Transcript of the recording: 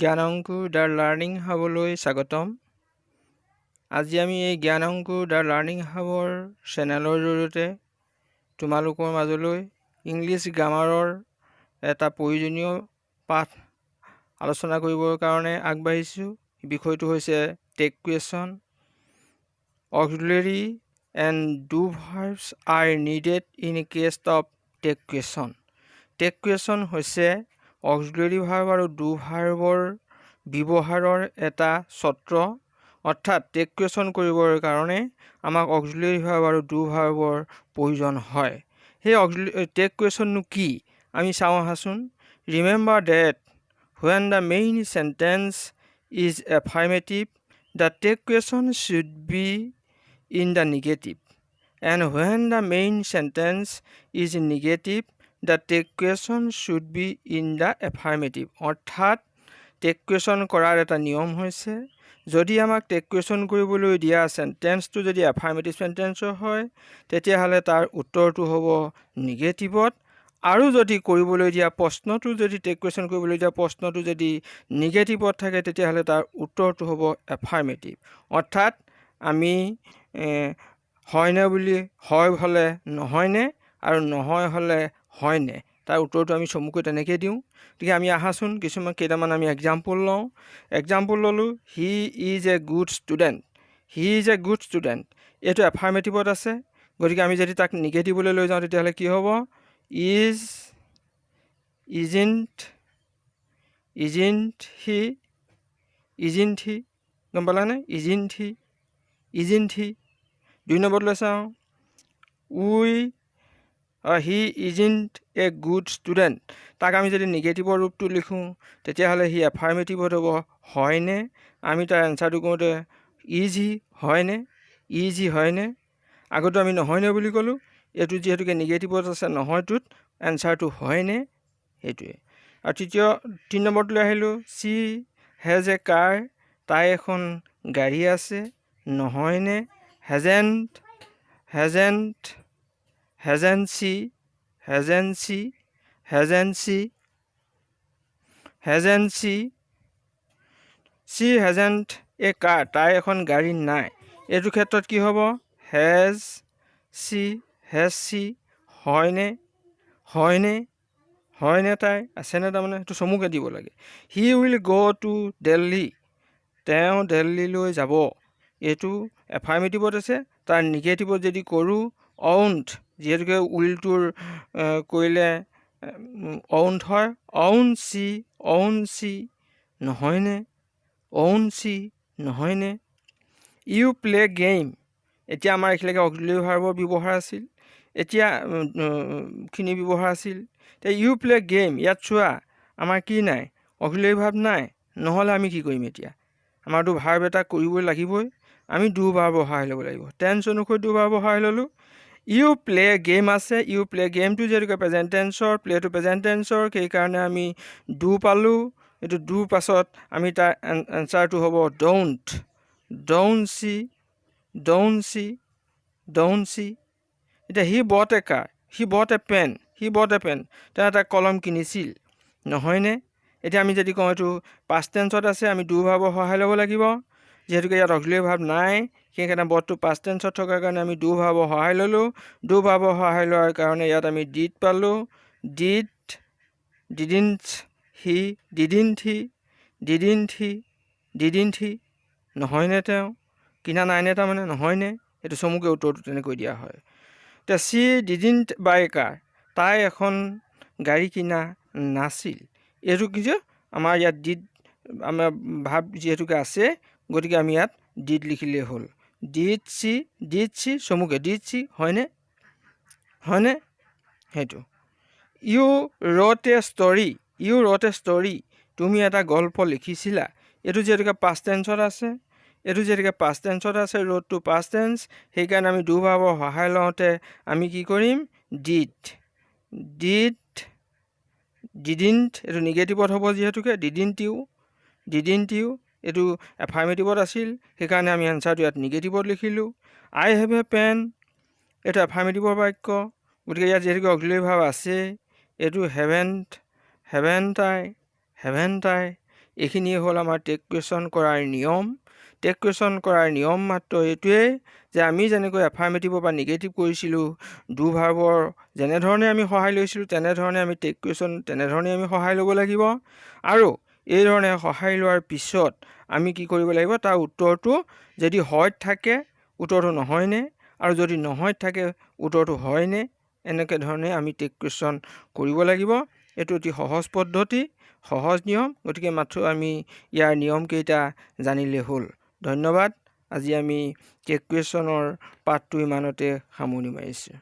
জ্ঞানংকুৰ the learning হাবলৈ স্বাগতম। আজি আমি এই জ্ঞানংকুৰ দ্য লাৰ্ণিং হাবৰ চেনেলৰ জৰিয়তে তোমালোকৰ মাজলৈ ইংলিছ গ্ৰামাৰৰ এটা প্ৰয়োজনীয় পাঠ আলোচনা কৰিবৰ কাৰণে আগবাঢ়িছোঁ। বিষয়টো হৈছে tag question. Auxiliary and do verbs are needed in case of tag question. Tag question হৈছে অক্সিলাৰী ভাৰ্ব আৰু ডু ভাৰ্বৰ ব্যৱহাৰৰ এটা চৰ্ত। অৰ্থাৎ টেক কুৱেশ্যন কৰিবৰ কাৰণে আমাক অক্সিলাৰী ভাৰ্ব আৰু ডু ভাৰ্বৰ প্ৰয়োজন হয়। সেই টেক কুৱেশ্যননো কি আমি চাওঁ আহাচোন। Remember that when the main sentence is affirmative, the take question should be in the negative, and when the main sentence is negative, the take question should be in the affirmative. অৰ্থাৎ tag question কৰাৰ এটা নিয়ম হৈছে, যদি আমাক tech question কৰিবলৈ দিয়া চেণ্টেন্সটো যদি এফাৰ্মেটিভ চেণ্টেন্সৰ হয় তেতিয়াহ'লে তাৰ উত্তৰটো হ'ব নিগেটিভত, আৰু যদি কৰিবলৈ দিয়া প্ৰশ্নটো যদি টেক কুৱেশ্যন কৰিবলৈ দিয়া প্ৰশ্নটো যদি নিগেটিভত থাকে তেতিয়াহ'লে তাৰ উত্তৰটো হ'ব এফাৰ্মেটিভ। অৰ্থাৎ আমি হয়নে বুলি হয় হ'লে নহয়নে আৰু নহয় হ'লে হয়নে তাৰ উত্তৰটো আমি চমুকৈ তেনেকৈ দিওঁ। গতিকে আমি আহাচোন কেইটামান আমি এক্সাম্পল লওঁ। এক্সাম্পল ল'লোঁ, he is a good student. He is a good student এইটো এফাৰ্মেটিভত আছে। গতিকে আমি যদি তাক নিগেটিভলৈ লৈ যাওঁ তেতিয়াহ'লে কি হ'ব? ইজন্ট হি গম পালানে? ইজন্ট হি। 2 নম্বৰলৈ চাওঁ, he isn't a good student. তাক আমি যদি নিগেটিভৰ ৰূপটো লিখোঁ তেতিয়াহ'লে সি এফাৰ্মেটিভত হ'ব হয়নে। আমি তাৰ এনচাৰটো কৰোঁতে ইজ হি হয়নে। আগতো আমি নহয়নে বুলি ক'লোঁ, এইটো যিহেতুকে নিগেটিভত আছে নহয়টোত এনচাৰটো হয়নে, সেইটোৱে। আৰু 3 নম্বৰটোলৈ আহিলোঁ, চি হেজ এ কাৰ। তাই এখন গাড়ী আছে নহয়নে। হেজেন্ট চি হেজেন্ট এ কাৰ। তাই এখন গাড়ী নাই। এইটো ক্ষেত্ৰত কি হ'ব? হেজ চি হয়নে তাই আছেনে, তাৰমানে সেইটো চমুকৈ দিব লাগে। He will go' to Delhi. তেওঁ দিল্লীলৈ যাব। এইটো এফাৰ্মেটিভত আছে। তাৰ নিগেটিভত যদি কৰোঁ অউণ্ট, যিহেতুকে উইলটোৰ কৰিলে অউণ্ট হয়। অউণ্ট চি নহয়নে। You play game. এতিয়া আমাৰ এইখিনিলৈকে অক্সিলাৰী ভাৰ্বৰ ব্যৱহাৰ আছিল, এতিয়া ইউ প্লে গেম। ইয়াত চোৱা আমাৰ কি নাই? অক্সিলাৰী ভাৰ্ব নাই। নহ'লে আমি কি কৰিম? এতিয়া আমাৰতো ভাৰ্ব এটা কৰিবই লাগিবই, আমি ডু ভাৰ্বৰ সহায় ল'ব লাগিব। টেন্স অনুসৰি ডু ভাৰ্বৰ সহায় ল'লোঁ। ইউ প্লে গেম আছে। ইউ প্লে গেমটো যিহেতুকে প্ৰেজেণ্ট টেন্সৰ, প্লেটো প্ৰেজেণ্ট টেন্সৰ, সেইকাৰণে আমি ডু পালোঁ। এইটো ডুৰ পাছত আমি তাৰ এনচাৰটো হ'ব ডোণ্ট চি। এতিয়া হি বট এ কাৰ। হি বট এ পেন। তেওঁ এটা কলম কিনিছিল নহয়নে। এতিয়া আমি যদি কওঁ এইটো পাষ্ট টেন্সত আছে, আমি ডু ভাৰ্বৰ সহায় ল'ব লাগিব। যিহেতুকে ইয়াত অক্সিলাৰী ভাৰ্ব নাই, সেইকাৰণে বটটো পাষ্ট টেন্সত থকাৰ কাৰণে আমি ডু ভাৰ্বৰ সহায় ল'লোঁ। ডু ভাৰ্বৰ সহায় লোৱাৰ কাৰণে ইয়াত আমি ডিড পালোঁ। ডিডন্ট হি নহয়নে। তেওঁ কিনা নাইনে, তাৰমানে নহয়নে। এইটো চমুকৈ উত্তৰটো তেনেকৈ দিয়া হয়। এতিয়া চি ডিডন্ট বাই এ কাৰ। তাই এখন গাড়ী কিনা নাছিল। এইটো কি যে আমাৰ ইয়াত আমাৰ ভাৱ যিহেতুকে আছে, গতিকে আমি ইয়াত ডিড লিখিলেই হ'ল। ডিড চি চমুকৈ ডিড চি হয়নে সেইটো। ইউ ৰট এ ষ্টৰী। তুমি এটা গল্প লিখিছিলা। এইটো যিহেতুকে পাষ্ট টেন্সত আছে, ৰটটো পাষ্ট টেন্স, সেইকাৰণে আমি ডু ভাৰ্বৰ সহায় লওঁতে আমি কি কৰিম? ডিডন্ট এইটো নিগেটিভত হ'ব, যিহেতুকে ডিডন্ট ইউ এইটো এফাৰ্মেটিভত আছিল, সেইকাৰণে আমি এনচাৰটো ইয়াত নিগেটিভত লিখিলোঁ। আই হেভ এ পেন এইটো এফাৰ্মেটিভৰ বাক্য, গতিকে ইয়াত যিহেতুকে অক্সিলাৰী ভাৰ্ব আছে, এইটো হেভেন্ট আই। এইখিনিয়ে হ'ল আমাৰ টেক কুৱেশ্যন কৰাৰ নিয়ম। টেক কুৱেশ্যন কৰাৰ নিয়ম মাত্ৰ এইটোৱেই যে আমি যেনেকৈ এফাৰ্মেটিভৰ বা নিগেটিভ কৰিছিলোঁ, ডু ভাৰ্বৰ যেনেধৰণে আমি সহায় লৈছিলোঁ তেনেধৰণে আমি টেক কুৱেশ্যন তেনেধৰণে আমি সহায় ল'ব লাগিব। আৰু এইধৰণে সহায় লোৱাৰ পিছত আমি কি কৰিব লাগিব, তাৰ উত্তৰটো যদি হয় থাকে উত্তৰটো নহয়নে, আৰু যদি নহয় থাকে উত্তৰটো হয়নে, এনেকৈ ধৰণে আমি টেক কুৱেশ্যন কৰিব লাগিব। এইটো অতি সহজ পদ্ধতি, সহজ নিয়ম। গতিকে মাত্ৰ আমি ইয়াৰ নিয়মকেইটা জানিলে হ'ল। ধন্যবাদ। আজি আমি টেক কুৱেশ্যনৰ পাঠটো ইমানতে সামৰণি মাৰিছোঁ।